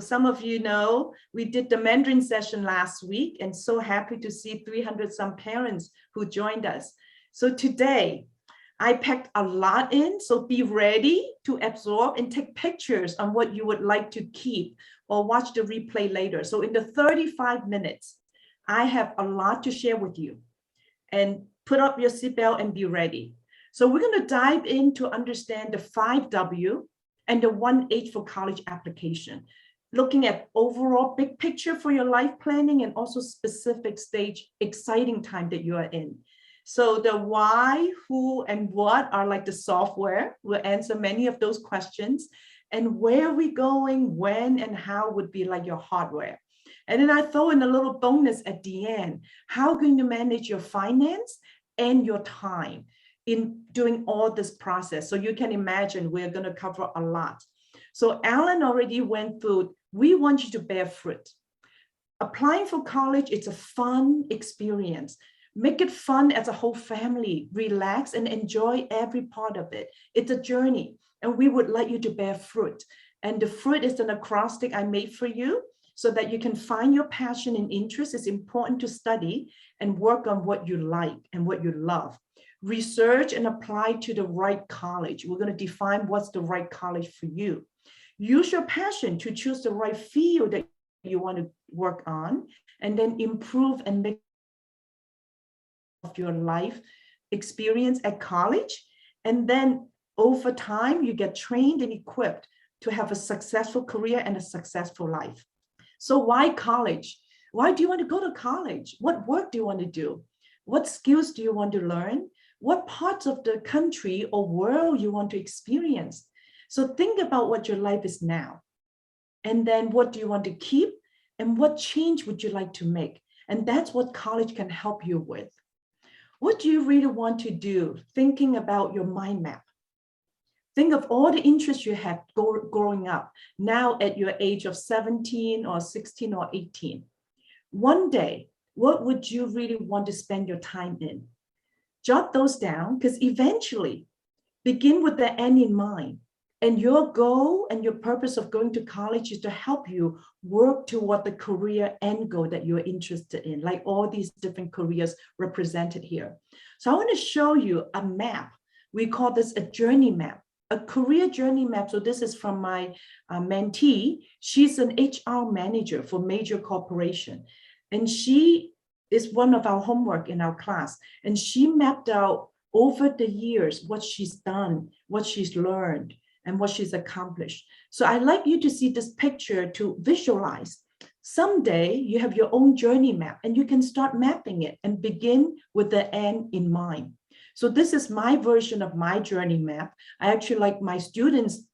Some of you know we did the Mandarin session last week, and so happy to see 300 some parents who joined us. So today I packed a lot in, so be ready to absorb and take pictures on what you would like to keep or watch the replay later. So in the 35 minutes, I have a lot to share with you, and put up your seatbelt and be ready. So we're going to dive in to understand the 5W and the 1H for college application, looking at overall big picture for your life planning and also specific stage, exciting time that you are in. So the why, who, and what are like the software. We'll answer many of those questions. And where are we going, when, and how would be like your hardware. And then I throw in a little bonus at the end. How are you going to manage your finance and your time in doing all this process? So you can imagine we're going to cover a lot. So Alan already went through, we want you to bear fruit. Applying for college, it's a fun experience. Make it fun as a whole family. Relax and enjoy every part of it. It's a journey, and we would like you to bear fruit. And the fruit is an acrostic I made for you so that you can find your passion and interest. It's important to study and work on what you like and what you love. Research and apply to the right college. We're going to define what's the right college for you. Use your passion to choose the right field that you want to work on, and then improve and make of your life experience at college. And then over time, you get trained and equipped to have a successful career and a successful life. So why college? Why do you want to go to college? What work do you want to do? What skills do you want to learn? What parts of the country or world you want to experience? So think about what your life is now. And then what do you want to keep? And what change would you like to make? And that's what college can help you with. What do you really want to do? Thinking about your mind map. Think of all the interests you had growing up, now at your age of 17 or 16 or 18. One day, what would you really want to spend your time in? Jot those down, because eventually, begin with the end in mind. And your goal and your purpose of going to college is to help you work toward the career end goal that you're interested in, like all these different careers represented here. So I want to show you a map. We call this a journey map, a career journey map. So this is from my mentee. She's an HR manager for major corporation. And she is one of our homework in our class. And she mapped out over the years what she's done, what she's learned, and what she's accomplished. So I'd like you to see this picture to visualize. Someday you have your own journey map and you can start mapping it and begin with the end in mind. So this is my version of my journey map. I actually like my students'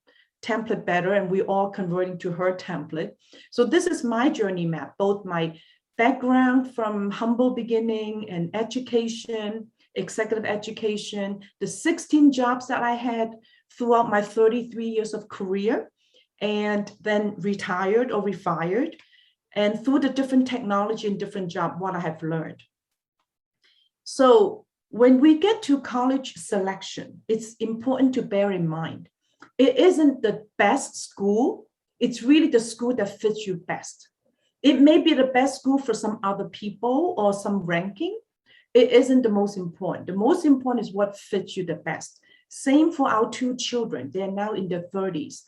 template better, and we're all converting to her template. So this is my journey map, both my background from humble beginning and education, executive education, the 16 jobs that I had throughout my 33 years of career, and then retired or refired, and through the different technology and different job, what I have learned. So when we get to college selection, it's important to bear in mind, it isn't the best school, it's really the school that fits you best. It may be the best school for some other people or some ranking. It isn't the most important. The most important is what fits you the best. Same for our two children. They're now in their 30s.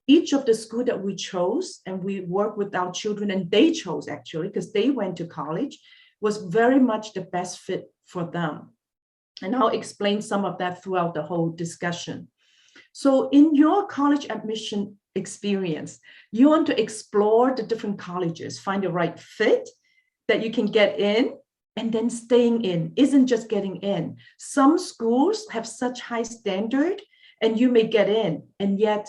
Each of the school that we chose, and we work with our children, and they chose actually, because they went to college, was very much the best fit for them. And I'll explain some of that throughout the whole discussion. So in your college admission experience, you want to explore the different colleges, find the right fit that you can get in, and then staying in isn't just getting in. Some schools have such high standard and you may get in, and yet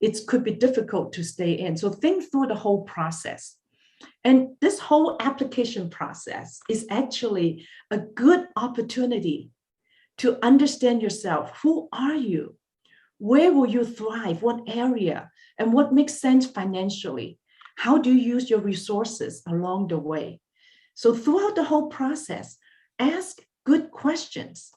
it could be difficult to stay in. So think through the whole process. And this whole application process is actually a good opportunity to understand yourself. Who are you? Where will you thrive? What area? And what makes sense financially? How do you use your resources along the way? So throughout the whole process, ask good questions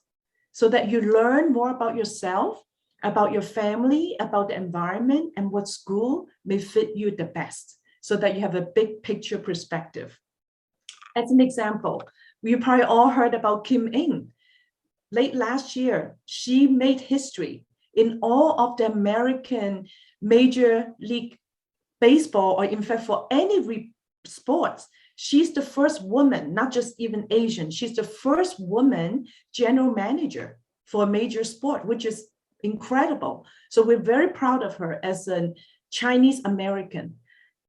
so that you learn more about yourself, about your family, about the environment, and what school may fit you the best. so that you have a big picture perspective. As an example, you probably all heard about Kim Ming. Late last year, she made history in all of the American Major League Baseball, or in fact for any sports. She's the first woman, not just even Asian, she's the first woman general manager for a major sport, which is incredible. So we're very proud of her as a Chinese American.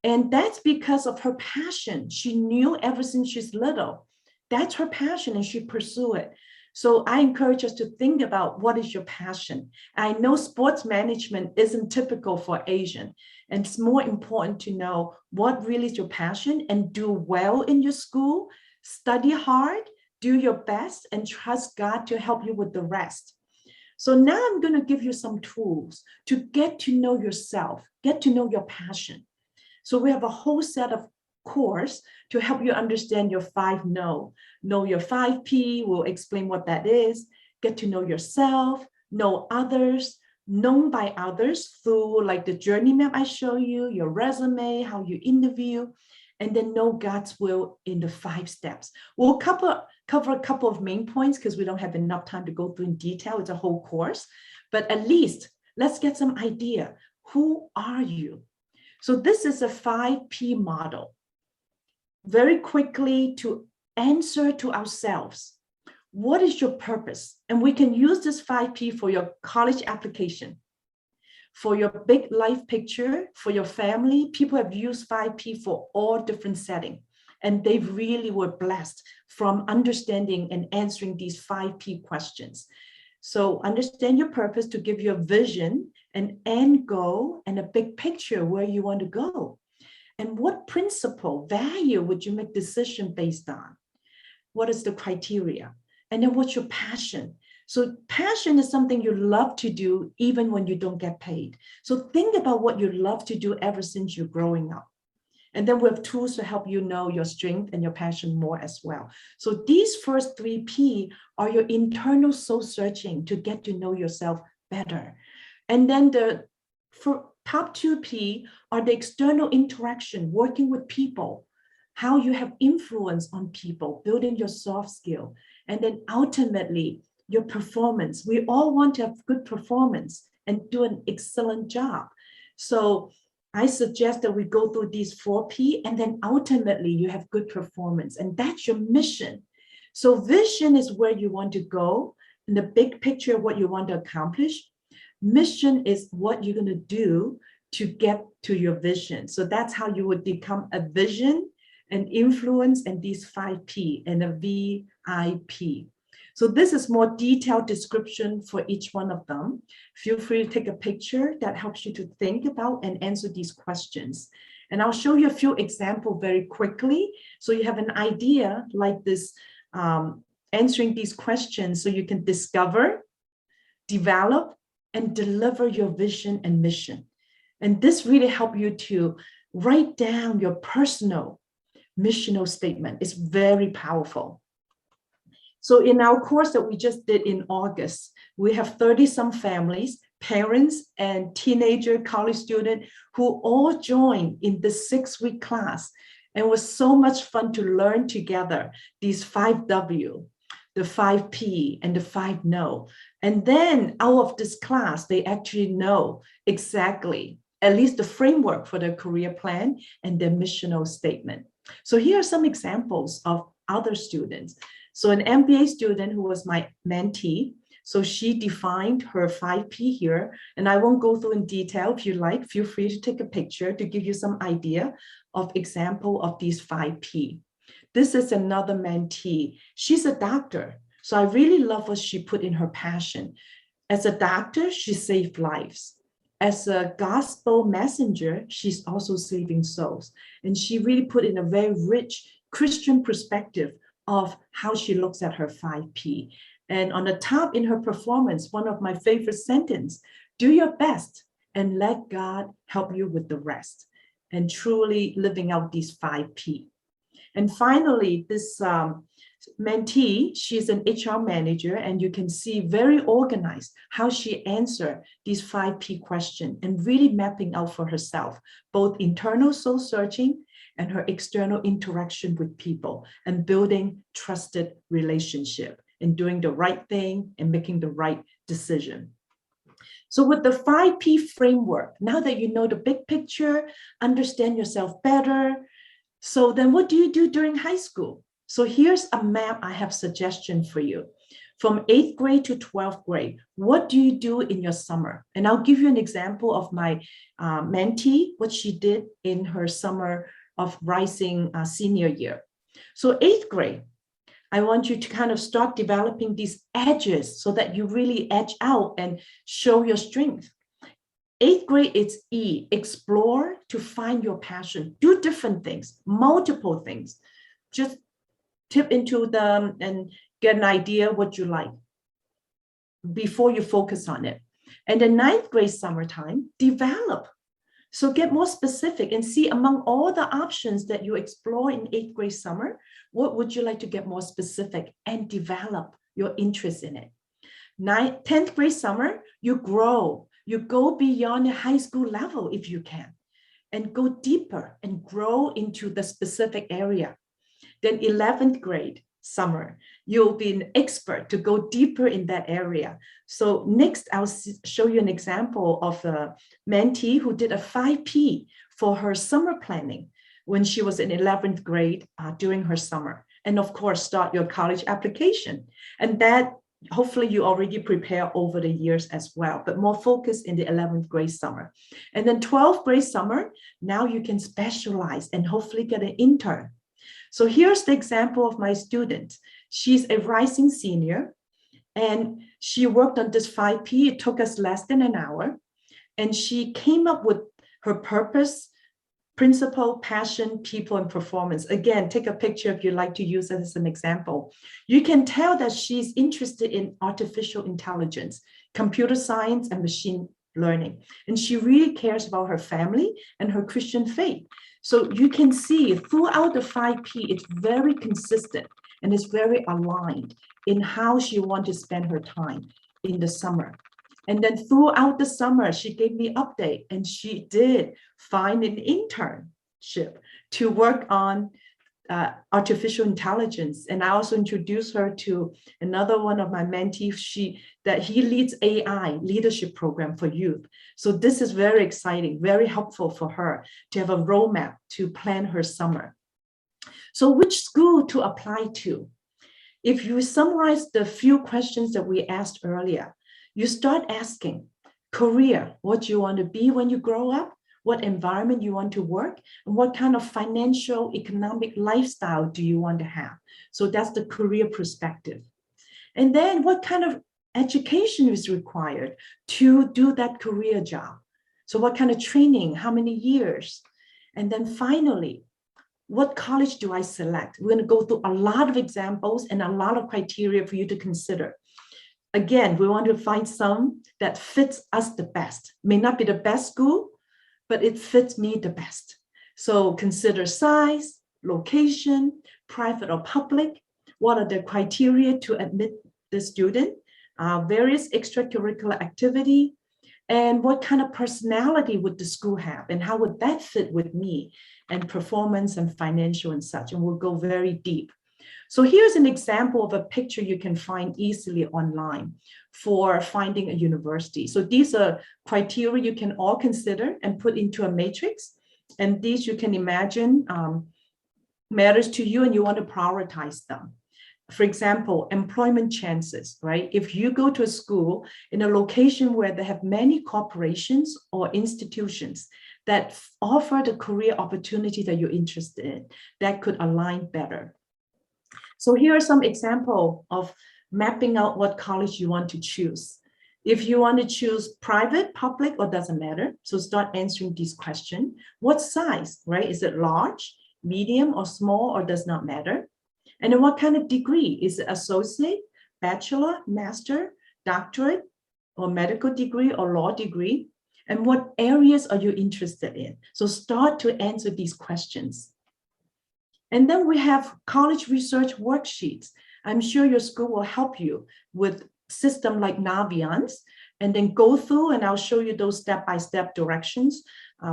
And that's because of her passion. She knew ever since she's little. That's her passion, and she pursued it. So I encourage us to think about, what is your passion? I know sports management isn't typical for Asian, and it's more important to know what really is your passion and do well in your school, study hard, do your best, and trust God to help you with the rest. So now I'm going to give you some tools to get to know yourself, get to know your passion. So we have a whole set of course to help you understand your 5 No. Know your 5P, we'll explain what that is. Get to know yourself, know others, known by others through like the journey map I show you, your resume, how you interview, and then know God's will in the 5 steps. We'll cover a couple of main points because we don't have enough time to go through in detail. It's a whole course, but at least let's get some idea. Who are you? So this is a 5P model. Very quickly, to answer to ourselves, what is your purpose? And we can use this 5P for your college application, for your big life picture, for your family. People have used 5P for all different settings, and they really were blessed from understanding and answering these 5P questions. So understand your purpose to give you a vision, an end goal, and a big picture where you want to go. And what principle, value would you make decision based on? What is the criteria? And then what's your passion? So passion is something you love to do even when you don't get paid. So think about what you love to do ever since you're growing up. And then we have tools to help you know your strength and your passion more as well. So these first 3P are your internal soul searching to get to know yourself better. And then for top 2P are the external interaction, working with people, how you have influence on people, building your soft skill, and then ultimately your performance. We all want to have good performance and do an excellent job. So I suggest that we go through these 4P, and then ultimately you have good performance, and that's your mission. So vision is where you want to go, in the big picture of what you want to accomplish. Mission is what you're going to do to get to your vision. So that's how you would become a vision, an influence, and these 5P and a VIP. So this is more detailed description for each one of them. Feel free to take a picture that helps you to think about and answer these questions. And I'll show you a few examples very quickly, so you have an idea like this, answering these questions so you can discover, develop, and deliver your vision and mission. And this really helps you to write down your personal missional statement. It's very powerful. So in our course that we just did in August, we have 30-some families, parents, and teenager college students who all joined in the 6-week class. And it was so much fun to learn together these 5W, the 5P, and the 5 No. And then out of this class, they actually know exactly, at least the framework for their career plan and their missional statement. So here are some examples of other students. So an MBA student who was my mentee, so she defined her 5P here, and I won't go through in detail. If you like, feel free to take a picture to give you some idea of example of these 5P. This is another mentee. She's a doctor, so I really love what she put in her passion. As a doctor, she saved lives. As a gospel messenger, she's also saving souls. And she really put in a very rich Christian perspective of how she looks at her 5P. And on the top in her performance, one of my favorite sentences, do your best and let God help you with the rest. And truly living out these 5P. And finally, this mentee, she's an HR manager, and you can see very organized how she answered these 5P questions and really mapping out for herself, both internal soul searching and her external interaction with people and building trusted relationship and doing the right thing and making the right decision. So with the 5P framework, now that you know the big picture, understand yourself better, so then what do you do during high school? So here's a map I have suggestion for you. From 8th grade to 12th grade, what do you do in your summer? And I'll give you an example of my mentee, what she did in her summer of rising senior year. So 8th grade, I want you to kind of start developing these edges so that you really edge out and show your strength. 8th grade, it's E, explore to find your passion. Do different things, multiple things. Just tip into them and get an idea what you like before you focus on it. And the 9th grade summertime, develop. So get more specific and see among all the options that you explore in 8th grade summer, what would you like to get more specific and develop your interest in it? 10th grade summer, you grow. You go beyond the high school level if you can, and go deeper and grow into the specific area. Then 11th grade summer, you'll be an expert to go deeper in that area. So next, I'll show you an example of a mentee who did a 5P for her summer planning when she was in 11th grade during her summer. And of course, start your college application. And that hopefully you already prepare over the years as well, but more focused in the 11th grade summer. And then 12th grade summer, now you can specialize and hopefully get an intern. So here's the example of my student. She's a rising senior and she worked on this 5P. It took us less than an hour. And she came up with her purpose, principle, passion, people, and performance. Again, take a picture if you'd like to use it as an example. You can tell that she's interested in artificial intelligence, computer science, and machine learning. And she really cares about her family and her Christian faith. So you can see throughout the 5P, it's very consistent and it's very aligned in how she wants to spend her time in the summer. And then throughout the summer, she gave me update and she did find an internship to work on artificial intelligence. And I also introduced her to another one of my mentees, he leads AI leadership program for youth. So this is very exciting, very helpful for her to have a roadmap to plan her summer. So which school to apply to? If you summarize the few questions that we asked earlier, you start asking career, what you want to be when you grow up, what environment you want to work, and what kind of financial, economic lifestyle do you want to have? So that's the career perspective. And then what kind of education is required to do that career job? So what kind of training, how many years? And then finally, what college do I select? We're going to go through a lot of examples and a lot of criteria for you to consider. Again, we want to find some that fits us the best. May not be the best school, but it fits me the best. So consider size, location, private or public. What are the criteria to admit the student? Various extracurricular activity, and what kind of personality would the school have, and how would that fit with me, and performance and financial and such, and we'll go very deep. So here's an example of a picture you can find easily online for finding a university. So these are criteria you can all consider and put into a matrix. And these you can imagine matters to you and you want to prioritize them. For example, employment chances, right? If you go to a school in a location where they have many corporations or institutions that offer the career opportunity that you're interested in, that could align better. So here are some examples of mapping out what college you want to choose. If you want to choose private, public, or doesn't matter, so start answering these questions. What size, right? Is it large, medium, or small, or does not matter? And then what kind of degree? Is it associate, bachelor, master, doctorate, or medical degree, or law degree? And what areas are you interested in? So start to answer these questions. And then we have college research worksheets. I'm sure your school will help you with system like Naviance, and then go through, and I'll show you those step-by-step directions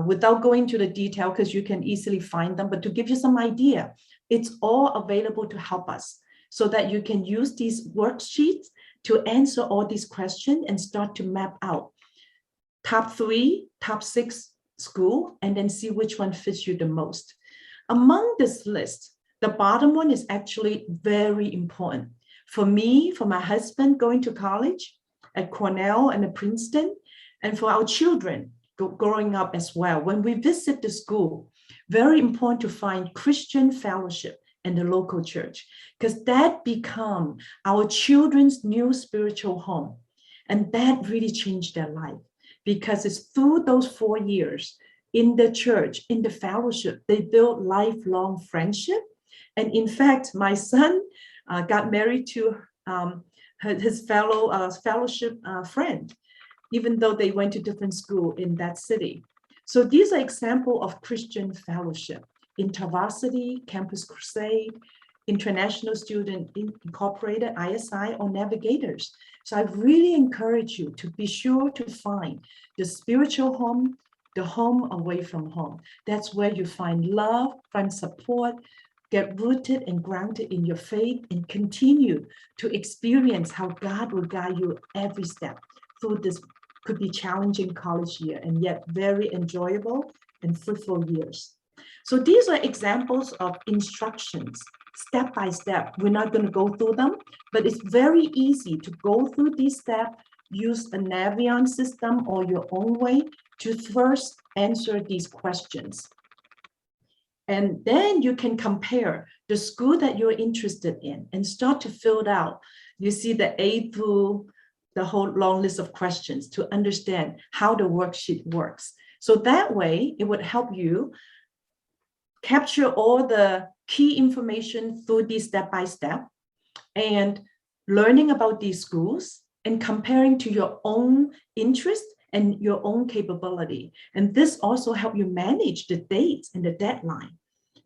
without going to the detail, because you can easily find them, but to give you some idea, it's all available to help us so that you can use these worksheets to answer all these questions and start to map out top 3, top 6 school, and then see which one fits you the most. Among this list, the bottom one is actually very important. For me, for my husband going to college at Cornell and at Princeton, and for our children growing up as well. When we visit the school, very important to find Christian fellowship in the local church, because that become our children's new spiritual home. And that really changed their life, because it's through those 4 years in the church, in the fellowship, they build lifelong friendship. And in fact, my son got married to his fellowship friend, even though they went to different school in that city. So these are examples of Christian fellowship: InterVarsity, Campus Crusade, International Student Incorporated, ISI, or Navigators. So I really encourage you to be sure to find the spiritual home, the home away from home. That's where you find love, find support, get rooted and grounded in your faith, and continue to experience how God will guide you every step through this could be challenging college year, and yet very enjoyable and fruitful years. So these are examples of instructions, step by step. We're not going to go through them, but it's very easy to go through these steps, use a Naviance system or your own way to first answer these questions. And then you can compare the school that you're interested in and start to fill it out. You see the A through the whole long list of questions to understand how the worksheet works. So that way, it would help you capture all the key information through these step-by-step and learning about these schools and comparing to your own interest and your own capability. And this also help you manage the dates and the deadline.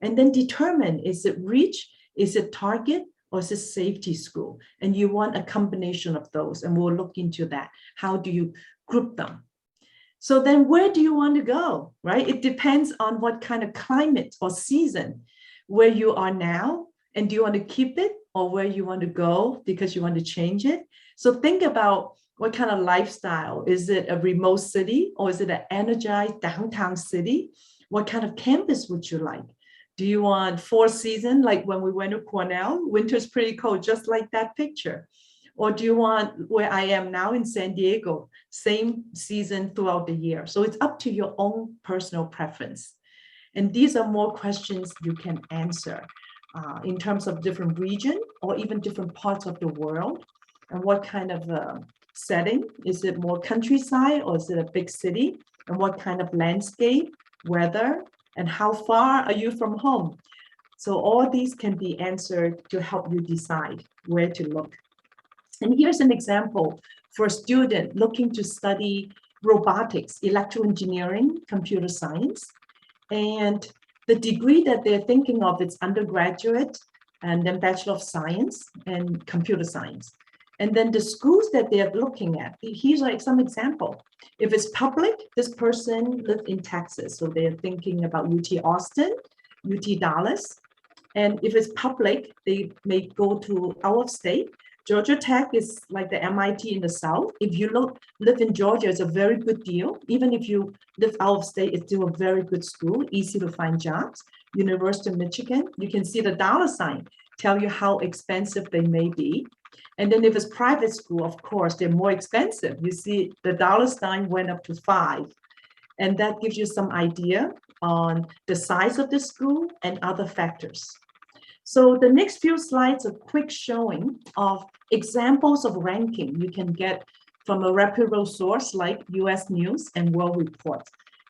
And then determine, is it reach, is it target, or is it safety school? And you want a combination of those, and we'll look into that. How do you group them? So then where do you want to go, right? It depends on what kind of climate or season where you are now, and do you want to keep it, or where you want to go because you want to change it? So think about what kind of lifestyle. Is it a remote city, or is it an energized downtown city? What kind of campus would you like? Do you want 4 seasons, like when we went to Cornell? Winter's pretty cold, just like that picture. Or do you want, where I am now in San Diego, same season throughout the year? So it's up to your own personal preference. And these are more questions you can answer in terms of different region or even different parts of the world. And what kind of setting? Is it more countryside, or is it a big city? And what kind of landscape, weather, and how far are you from home? So all these can be answered to help you decide where to look. And here's an example for a student looking to study robotics, electrical engineering, computer science. And the degree that they're thinking of is undergraduate, and then Bachelor of Science and computer science. And then the schools that they're looking at, here's like some example. If it's public, this person lives in Texas, so they're thinking about UT Austin, UT Dallas. And if it's public, they may go to out of state. Georgia Tech is like the MIT in the South. If you live in Georgia, it's a very good deal. Even if you live out of state, it's still a very good school, easy to find jobs. University of Michigan, you can see the dollar sign, tell you how expensive they may be. And then if it's private school, of course, they're more expensive. You see the dollar sign went up to 5. And that gives you some idea on the size of the school and other factors. So the next few slides are quick showing of examples of ranking you can get from a reputable source like US News and World Report.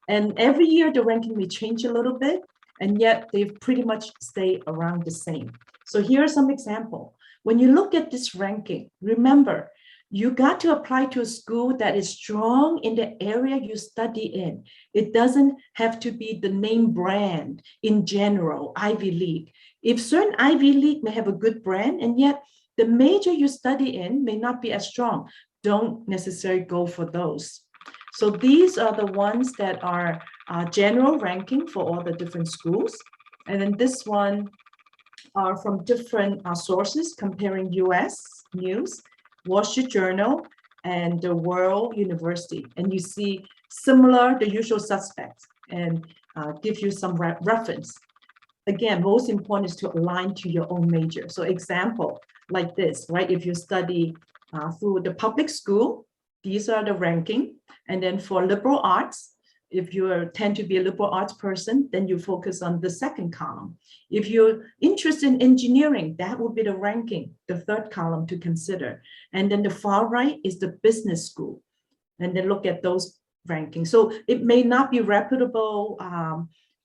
And every year the ranking may change a little bit, and yet they've pretty much stayed around the same. So here are some examples. When you look at this ranking, remember, You got to apply to a school that is strong in the area you study in. It doesn't have to be the name brand in general, Ivy League. If certain Ivy League may have a good brand, and yet the major you study in may not be as strong, don't necessarily go for those. So these are the ones that are general ranking for all the different schools. And then this one are from different sources comparing US News, Wall Street Journal, and the World University. And you see similar, the usual suspects, and give you some reference. Again, most important is to align to your own major. So example like this, right? If you study through the public school, these are the ranking. And then for liberal arts, if you tend to be a liberal arts person, then you focus on the second column. If you're interested in engineering, that would be the ranking, the third column to consider. And then the far right is the business school. And then look at those rankings. So it may not be reputable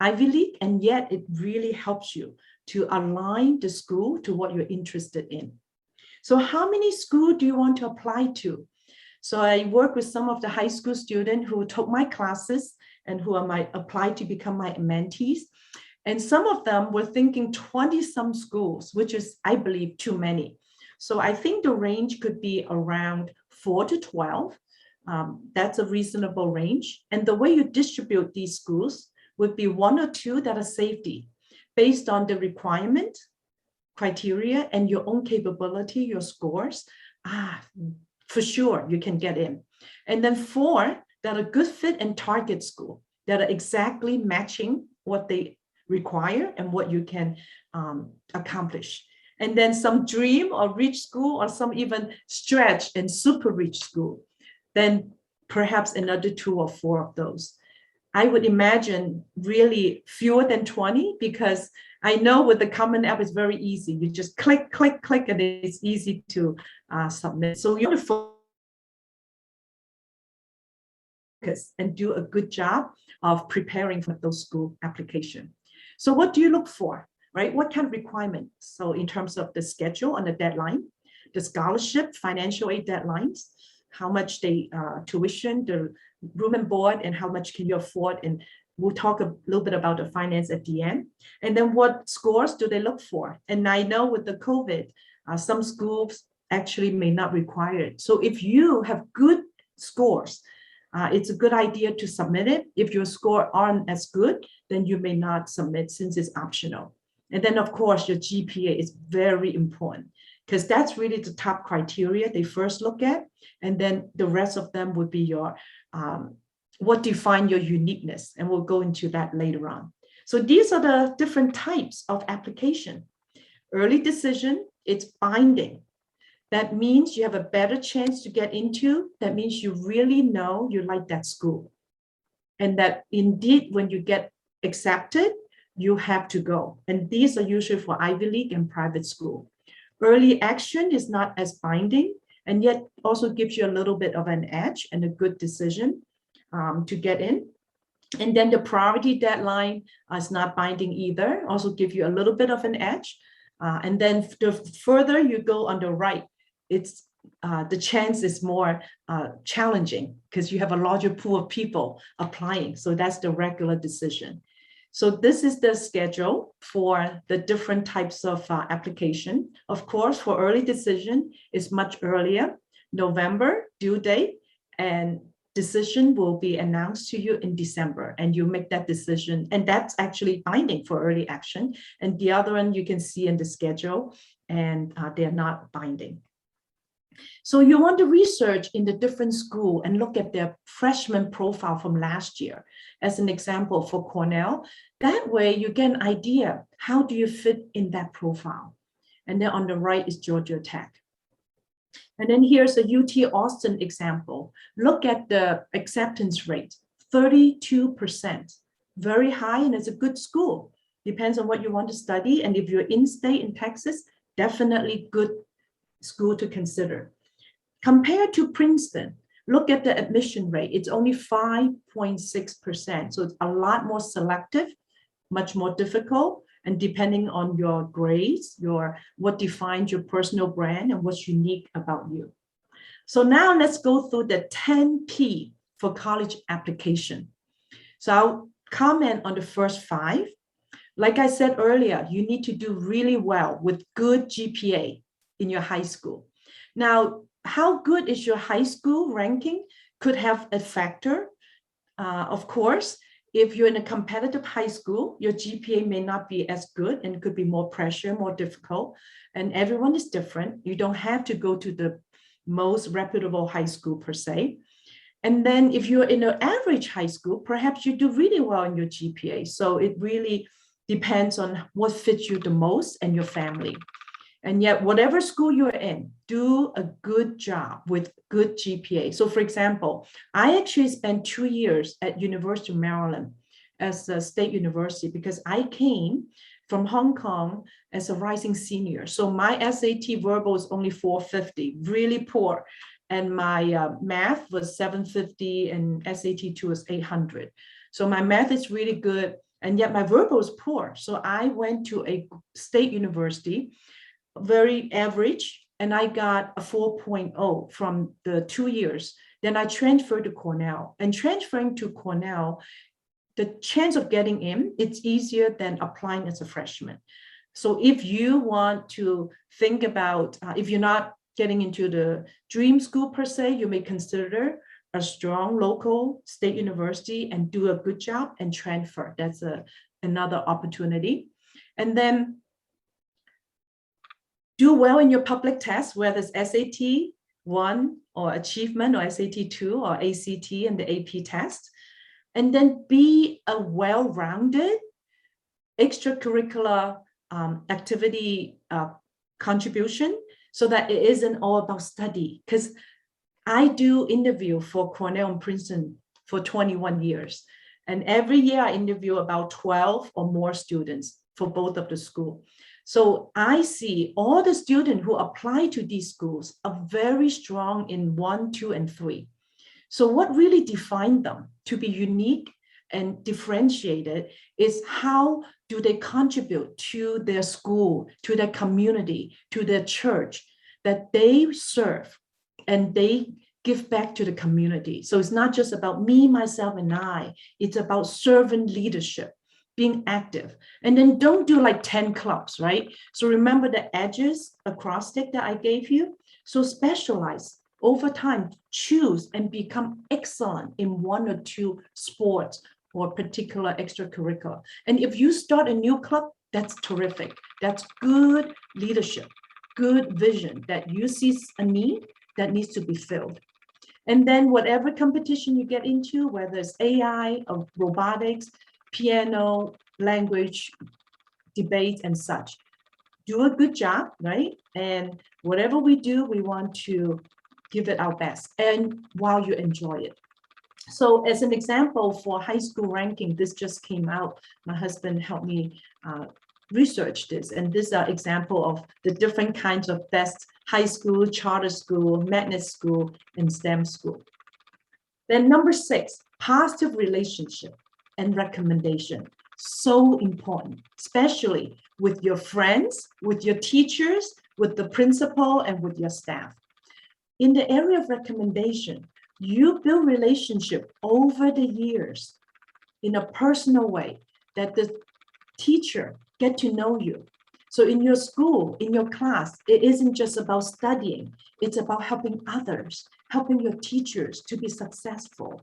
Ivy League, and yet it really helps you to align the school to what you're interested in. So how many schools do you want to apply to? So I work with some of the high school students who took my classes and who are applied to become my mentees. And some of them were thinking 20 some schools, which is, I believe, too many. So I think the range could be around 4 to 12. That's a reasonable range. And the way you distribute these schools would be 1 or 2 that are safety based on the requirement, criteria, and your own capability, your scores. For sure, you can get in. And then 4 that are good fit and target school that are exactly matching what they require and what you can accomplish. And then some dream or rich school, or some even stretch and super rich school. Then perhaps another 2 or 4 of those. I would imagine really fewer than 20, because I know with the Common App, it's very easy. You just click, click, click, and it's easy to submit. So you want to focus and do a good job of preparing for those school application. So what do you look for, right? What kind of requirements? So in terms of the schedule and the deadline, the scholarship, financial aid deadlines, how much they tuition, the room and board, and how much can you afford. And we'll talk a little bit about the finance at the end. And then what scores do they look for? And I know with the COVID, some schools actually may not require it. So if you have good scores, it's a good idea to submit it. If your score aren't as good, then you may not submit since it's optional. And then of course, your GPA is very important, because that's really the top criteria they first look at. And then the rest of them would be your, what define your uniqueness. And we'll go into that later on. So these are the different types of application. Early decision, it's binding. That means you have a better chance to get into. That means you really know you like that school. And that indeed, when you get accepted, you have to go. And these are usually for Ivy League and private school. Early action is not as binding, and yet also gives you a little bit of an edge and a good decision to get in. And then the priority deadline is not binding either, also give you a little bit of an edge. And then the further you go on the right, it's the chance is more challenging, because you have a larger pool of people applying. So that's the regular decision. So this is the schedule for the different types of application. Of course, for early decision is much earlier, November due date, and decision will be announced to you in December, and you make that decision. And that's actually binding for early action. And the other one you can see in the schedule, and they're not binding. So you want to research in the different school and look at their freshman profile from last year. As an example for Cornell, that way you get an idea, how do you fit in that profile? And then on the right is Georgia Tech. And then here's a UT Austin example. Look at the acceptance rate, 32%, very high, and it's a good school. Depends on what you want to study. And if you're in-state in Texas, definitely good school to consider. Compared to Princeton, look at the admission rate. It's only 5.6%. So it's a lot more selective, much more difficult. And depending on your grades, what defines your personal brand and what's unique about you. So now let's go through the 10P for college application. So I'll comment on the first 5. Like I said earlier, you need to do really well with good GPA in your high school. Now, how good is your high school ranking could have a factor. Of course, if you're in a competitive high school, your GPA may not be as good and it could be more pressure, more difficult. And everyone is different. You don't have to go to the most reputable high school per se. And then if you're in an average high school, perhaps you do really well in your GPA. So it really depends on what fits you the most and your family. And yet, whatever school you're in, do a good job with good GPA. So for example, I actually spent 2 years at University of Maryland as a state university because I came from Hong Kong as a rising senior. So my SAT verbal is only 450, really poor. And my math was 750 and SAT 2 was 800. So my math is really good. And yet my verbal is poor. So I went to a state university, very average, and I got a 4.0 from the 2 years. Then I transferred to Cornell. And transferring to Cornell, the chance of getting in, it's easier than applying as a freshman. So if you want to think about, if you're not getting into the dream school per se, you may consider a strong local state university and do a good job and transfer. That's another opportunity. And then do well in your public tests, whether it's SAT 1 or achievement or SAT 2 or ACT and the AP test. And then be a well-rounded extracurricular activity contribution so that it isn't all about study. Because I do interview for Cornell and Princeton for 21 years. And every year I interview about 12 or more students for both of the schools. So I see all the students who apply to these schools are very strong in 1, 2, and 3. So what really defines them to be unique and differentiated is how do they contribute to their school, to their community, to their church that they serve, and they give back to the community. So it's not just about me, myself, and I. It's about servant leadership, being active. And then don't do like 10 clubs, right? So remember the edges acrostic that I gave you? So specialize over time, choose and become excellent in 1 or 2 sports or particular extracurricular. And if you start a new club, that's terrific. That's good leadership, good vision that you see a need that needs to be filled. And then whatever competition you get into, whether it's AI or robotics, piano, language, debate, and such, do a good job, right? And whatever we do, we want to give it our best and while you enjoy it. So as an example for high school ranking, this just came out. My husband helped me research this, and this is an example of the different kinds of best high school, charter school, magnet school, and STEM school. Then number 6, positive relationship and recommendation. So important, especially with your friends, with your teachers, with the principal, and with your staff. In the area of recommendation, you build relationship over the years in a personal way that the teacher get to know you. So in your school, in your class, it isn't just about studying. It's about helping others, helping your teachers to be successful.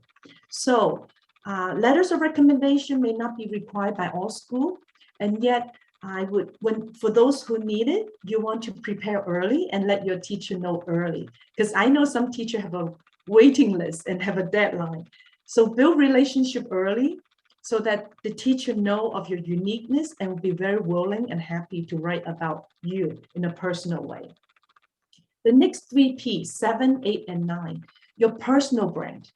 So letters of recommendation may not be required by all schools, and yet I would, for those who need it, you want to prepare early and let your teacher know early. Because I know some teachers have a waiting list and have a deadline. So build relationship early so that the teacher know of your uniqueness and will be very willing and happy to write about you in a personal way. The next 3 P's, 7, 8, and 9, your personal brand.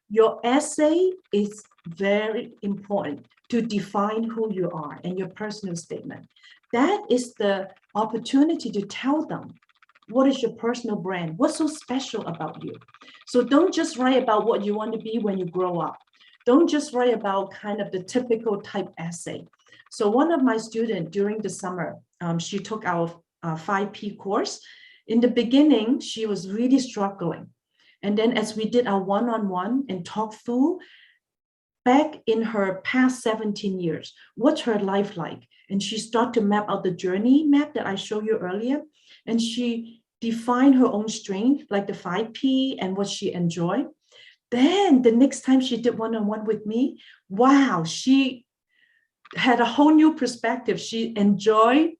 Your essay is very important to define who you are and your personal statement. That is the opportunity to tell them what is your personal brand, what's so special about you. So don't just write about what you want to be when you grow up. Don't just write about kind of the typical type essay. So one of my students during the summer, she took our 5P course. In the beginning, she was really struggling. And then as we did our one-on-one and talked through, back in her past 17 years, what's her life like? And she started to map out the journey map that I showed you earlier. And she defined her own strength, like the 5P and what she enjoyed. Then the next time she did one-on-one with me, wow, she had a whole new perspective. She enjoyed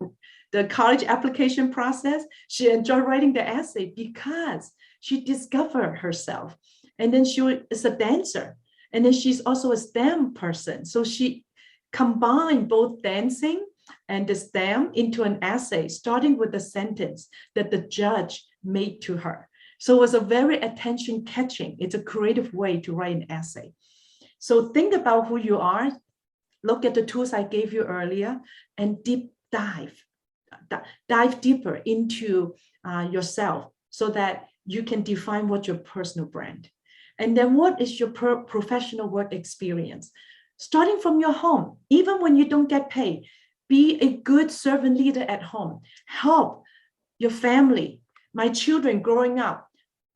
the college application process. She enjoyed writing the essay because she discovered herself. And then she is a dancer. And then she's also a STEM person. So she combined both dancing and the STEM into an essay, starting with the sentence that the judge made to her. So it was a very attention catching. It's a creative way to write an essay. So think about who you are. Look at the tools I gave you earlier and deep dive deeper into yourself so that you can define what's your personal brand. And then what is your professional work experience? Starting from your home, even when you don't get paid, be a good servant leader at home. Help your family. My children growing up,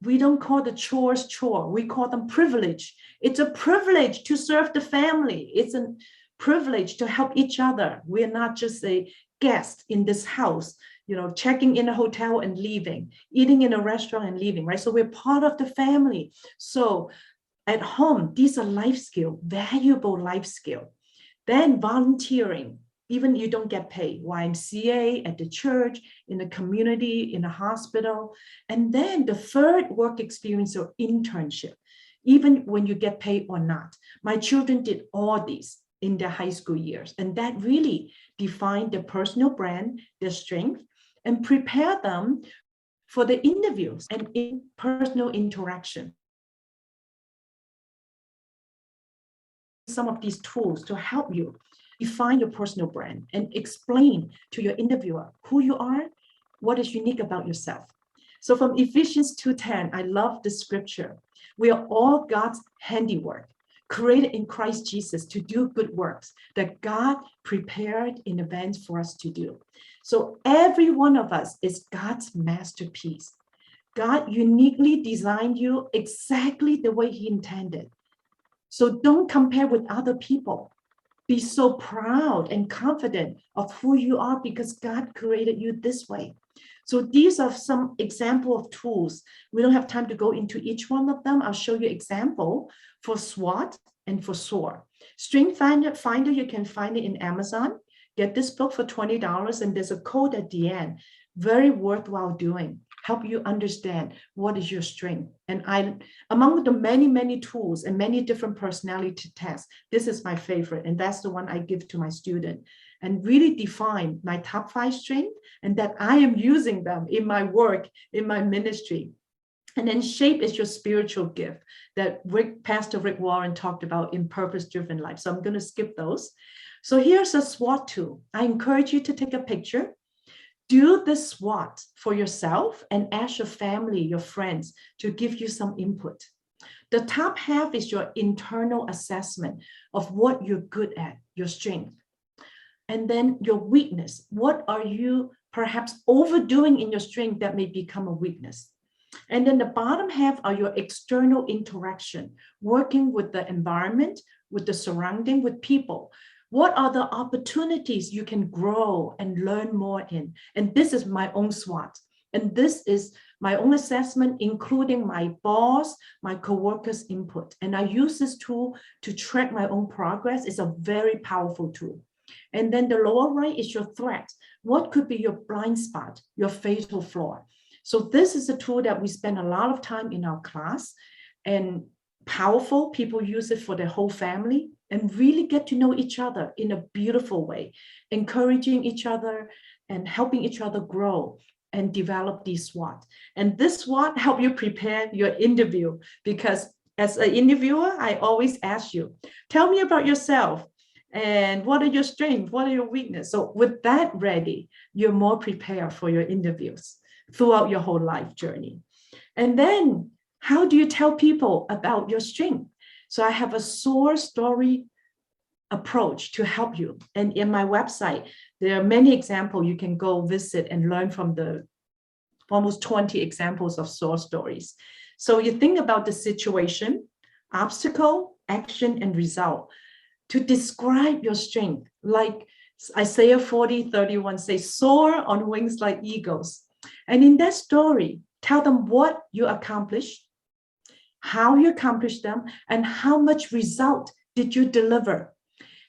we don't call the chores chore. We call them privilege. It's a privilege to serve the family. It's a privilege to help each other. We're not just a guest in this house, checking in a hotel and leaving, eating in a restaurant and leaving, right? So we're part of the family. So at home, these are life skills, valuable life skills. Then volunteering, even you don't get paid, YMCA, at the church, in the community, in a hospital. And then the third work experience or internship, even when you get paid or not. My children did all these in their high school years. And that really defined their personal brand, their strength, and prepare them for the interviews and in personal interaction. Some of these tools to help you define your personal brand and explain to your interviewer who you are, what is unique about yourself. So from Ephesians 2:10, I love the scripture. We are all God's handiwork, created in Christ Jesus to do good works that God prepared in advance for us to do. So every one of us is God's masterpiece. God uniquely designed you exactly the way He intended. So don't compare with other people. Be so proud and confident of who you are because God created you this way. So these are some example of tools. We don't have time to go into each one of them. I'll show you example for SWOT and for SOAR. Strength Finder, you can find it in Amazon. Get this book for $20 and there's a code at the end. Very worthwhile doing. Help you understand what is your strength. And among the many, many tools and many different personality tests, this is my favorite. And that's the one I give to my student and really define my top 5 strengths and that I am using them in my work, in my ministry. And then SHAPE is your spiritual gift that Pastor Rick Warren talked about in Purpose-Driven Life. So I'm going to skip those. So here's a SWOT tool. I encourage you to take a picture. Do the SWOT for yourself and ask your family, your friends to give you some input. The top half is your internal assessment of what you're good at, your strength. And then your weakness. What are you perhaps overdoing in your strength that may become a weakness? And then the bottom half are your external interaction, working with the environment, with the surrounding, with people. What are the opportunities you can grow and learn more in? And this is my own SWOT. And this is my own assessment, including my boss, my coworkers' input. And I use this tool to track my own progress. It's a very powerful tool. And then the lower right is your threat. What could be your blind spot, your fatal flaw? So this is a tool that we spend a lot of time in our class and powerful. People use it for their whole family and really get to know each other in a beautiful way, encouraging each other and helping each other grow and develop these SWOT. And this SWOT help you prepare your interview because as an interviewer, I always ask you, tell me about yourself and what are your strengths, what are your weaknesses? So with that ready, you're more prepared for your interviews throughout your whole life journey. And then how do you tell people about your strength? So I have a SOAR story approach to help you. And in my website, there are many examples you can go visit and learn from almost 20 examples of source stories. So you think about the situation, obstacle, action, and result to describe your strength. Like Isaiah 40:31 says, soar on wings like eagles. And in that story, tell them what you accomplished, how you accomplished them, and how much result did you deliver.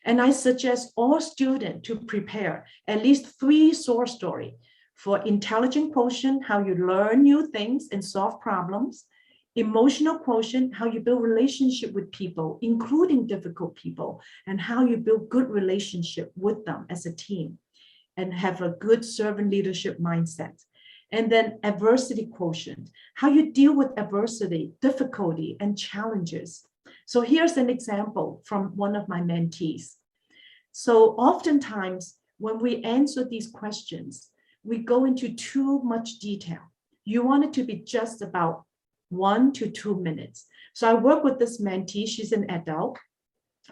And I suggest all students to prepare at least 3 source stories for intelligent quotient, how you learn new things and solve problems, emotional quotient, how you build relationship with people, including difficult people, and how you build good relationship with them as a team and have a good servant leadership mindset. And then adversity quotient, how you deal with adversity, difficulty, and challenges. So here's an example from one of my mentees. So oftentimes when we answer these questions, we go into too much detail. You want it to be just about 1 to 2 minutes. So I work with this mentee, she's an adult,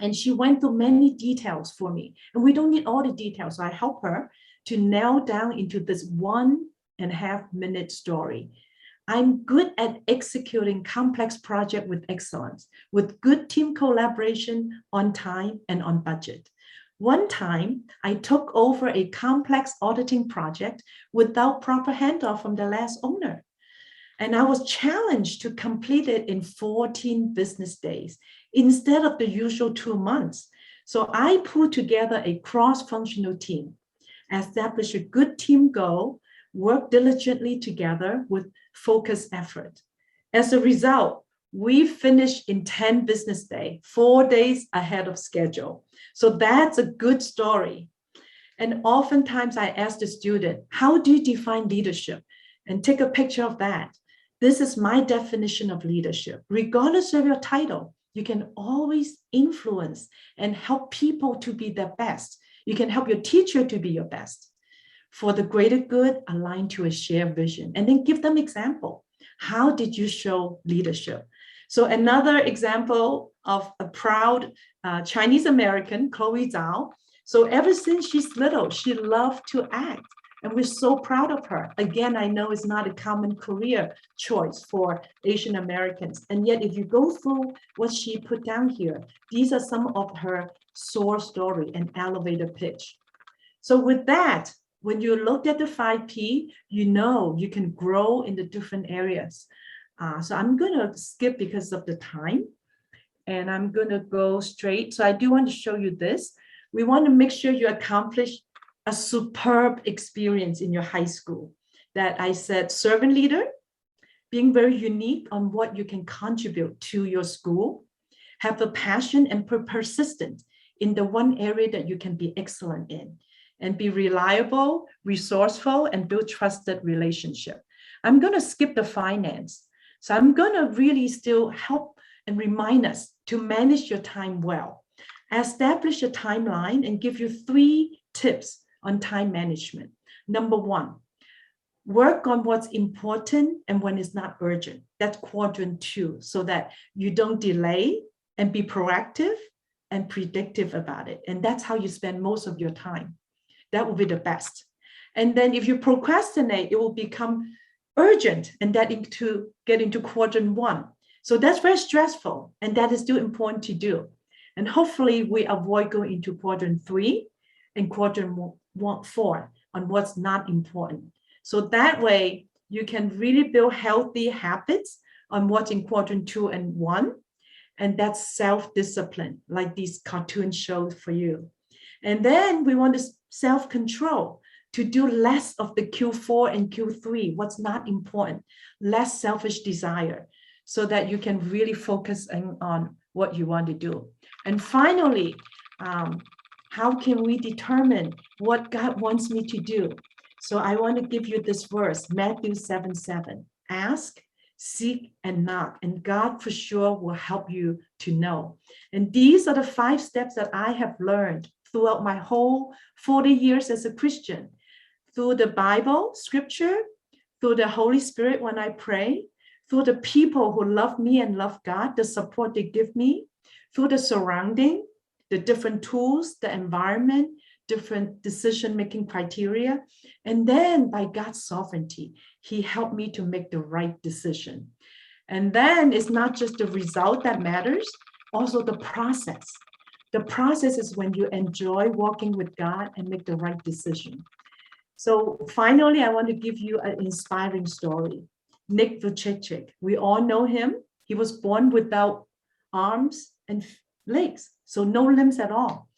and she went through many details for me. And we don't need all the details, so I help her to nail down into this 1.5 minute story. I'm good at executing complex projects with excellence, with good team collaboration, on time and on budget. One time, I took over a complex auditing project without proper handoff from the last owner. And I was challenged to complete it in 14 business days instead of the usual 2 months. So I put together a cross-functional team, established a good team goal, worked diligently together with focused effort. As a result, we finished in 10 business days, 4 days ahead of schedule. So that's a good story. And oftentimes I ask the student, how do you define leadership? And take a picture of that. This is my definition of leadership. Regardless of your title, you can always influence and help people to be their best. You can help your teacher to be your best for the greater good, aligned to a shared vision, and then give them example. How did you show leadership? So another example of a proud Chinese American, Chloe Zhao. So ever since she's little, she loved to act. And we're so proud of her. Again, I know it's not a common career choice for Asian Americans. And yet, if you go through what she put down here, these are some of her source story and elevator pitch. So with that, when you look at the 5P, you know you can grow in the different areas. So I'm going to skip because of the time. And I'm going to go straight. So I do want to show you this. We want to make sure you accomplish a superb experience in your high school. That I said, servant leader, being very unique on what you can contribute to your school, have a passion and persistent in the one area that you can be excellent in, and be reliable, resourceful, and build trusted relationship. I'm going to skip the finance. So I'm going to really still help and remind us to manage your time well. Establish a timeline and give you 3 tips on time management. Number 1, work on what's important and when it's not urgent. That's quadrant 2, so that you don't delay and be proactive and predictive about it. And that's how you spend most of your time. That will be the best. And then if you procrastinate, it will become urgent and that get into quadrant 1. So that's very stressful, and that is still important to do. And hopefully we avoid going into quadrant 3 and quadrant 4 on what's not important. So that way you can really build healthy habits on what's in quadrant 2 and 1. And that's self-discipline, like these cartoon shows for you. And then we want to self-control to do less of the Q4 and Q3, what's not important, less selfish desire, so that you can really focus on what you want to do. And finally, how can we determine what God wants me to do? So I want to give you this verse, Matthew 7:7. Ask, seek, and knock, and God for sure will help you to know. And these are the 5 steps that I have learned throughout my whole 40 years as a Christian, through the Bible, scripture, through the Holy Spirit when I pray, through the people who love me and love God, the support they give me, through the surrounding, the different tools, the environment, different decision-making criteria. And then by God's sovereignty, he helped me to make the right decision. And then it's not just the result that matters, also the process. The process is when you enjoy walking with God and make the right decision. So finally, I want to give you an inspiring story. Nick Vujicic, we all know him. He was born without arms and legs, so no limbs at all.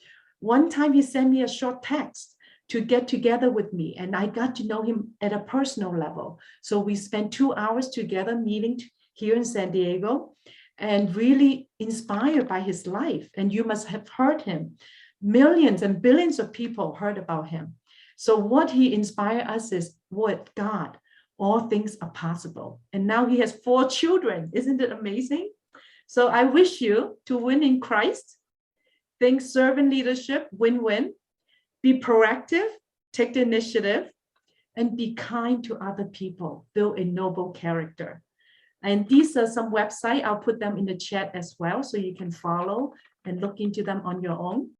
One time he sent me a short text to get together with me, and I got to know him at a personal level. So we spent 2 hours together meeting here in San Diego and really inspired by his life. And you must have heard him. Millions and billions of people heard about him. So what he inspired us is, with God, all things are possible. And now he has 4 children. Isn't it amazing? So I wish you to win in Christ. Think servant leadership, win-win. Be proactive, take the initiative, and be kind to other people. Build a noble character. And these are some websites. I'll put them in the chat as well, so you can follow and look into them on your own.